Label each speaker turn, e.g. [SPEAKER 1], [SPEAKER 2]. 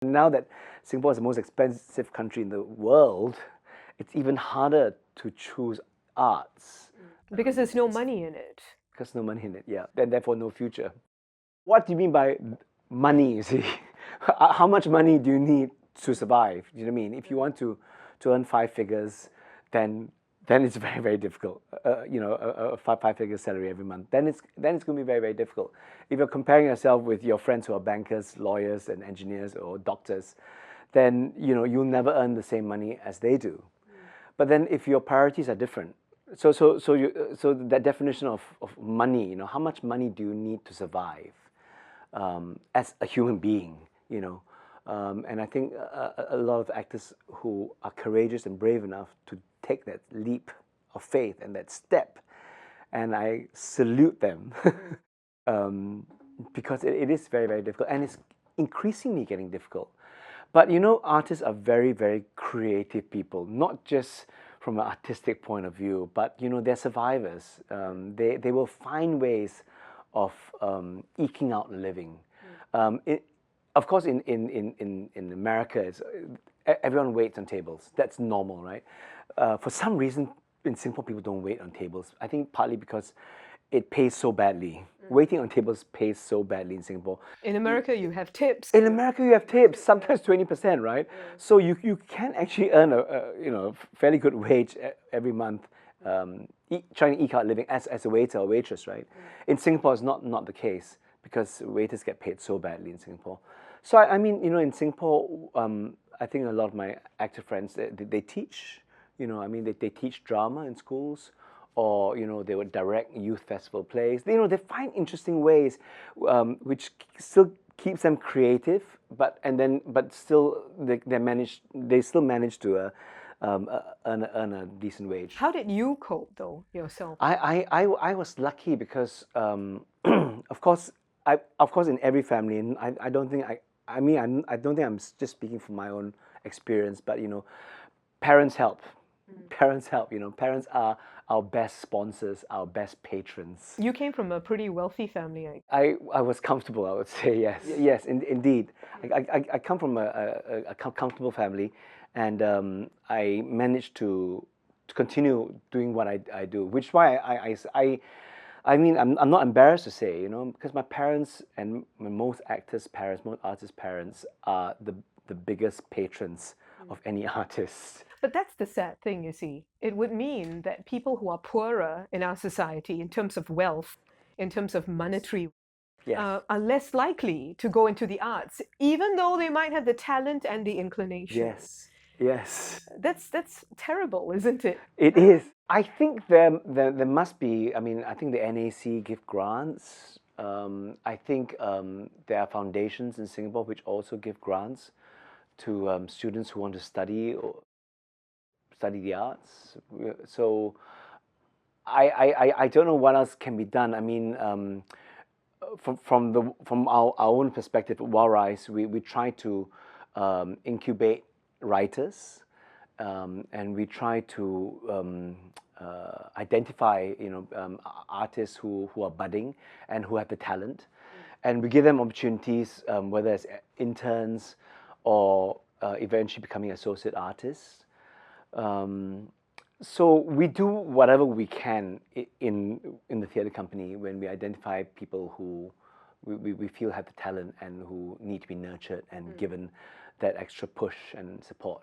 [SPEAKER 1] Now that Singapore is the most expensive country in the world, it's even harder to choose arts.
[SPEAKER 2] Because there's no money in it.
[SPEAKER 1] Because no money in it, yeah. And therefore no future. What do you mean by money, you see? How much money do you need to survive? Do you know what I mean? If you want to earn five figures, then it's very, very difficult. A five-figure salary every month. Then it's going to be very, very difficult. If you're comparing yourself with your friends who are bankers, lawyers, and engineers or doctors, then you'll never earn the same money as they do. But then if your priorities are different, so that definition of money, how much money do you need to survive as a human being, and I think a lot of actors who are courageous and brave enough to take that leap of faith and that step, and I salute them because it is very, very difficult, and it's increasingly getting difficult. But artists are very, very creative people, not just from an artistic point of view, but they're survivors. They will find ways of eking out a living. Of course, in America, everyone waits on tables. That's normal, right? For some reason, in Singapore, people don't wait on tables. I think partly because it pays so badly. Waiting on tables pays so badly in Singapore.
[SPEAKER 2] In America, you have tips.
[SPEAKER 1] In America, you have tips, sometimes 20%, right? So you can actually earn a fairly good wage every month, trying to eke out a living as a waiter or waitress, right? In Singapore, it's not the case because waiters get paid so badly in Singapore. So I mean, in Singapore, I think a lot of my actor friends they teach. They teach drama in schools, or they would direct youth festival plays. They find interesting ways, which still keeps them creative, but still they still manage to earn a decent wage.
[SPEAKER 2] How did you cope though yourself?
[SPEAKER 1] I was lucky because of course in every family, and I don't think I don't think I'm just speaking from my own experience, but parents help. Parents help. Parents are our best sponsors, our best patrons.
[SPEAKER 2] You came from a pretty wealthy family.
[SPEAKER 1] I was comfortable, I would say, yes. Yes, indeed. I come from a comfortable family, and I managed to continue doing what I do, which is why I mean, I'm not embarrassed to say, because my parents and most actors' parents, most artists' parents are the biggest patrons of any artist.
[SPEAKER 2] But that's the sad thing, you see. It would mean that people who are poorer in our society in terms of wealth, in terms of monetary,
[SPEAKER 1] Yes.
[SPEAKER 2] are less likely to go into the arts, even though they might have the talent and the inclination.
[SPEAKER 1] Yes. Yes.
[SPEAKER 2] That's terrible, isn't it?
[SPEAKER 1] It is. I think there must be. I mean, I think the NAC give grants. I think there are foundations in Singapore which also give grants to students who want to study the arts. So I don't know what else can be done. I mean, from our own perspective at WildRise, we try to incubate writers, and we try to identify artists who are budding and who have the talent, and we give them opportunities, whether it's interns or eventually becoming associate artists. So we do whatever we can in the theatre company when we identify people who we feel have the talent and who need to be nurtured and given that extra push and support.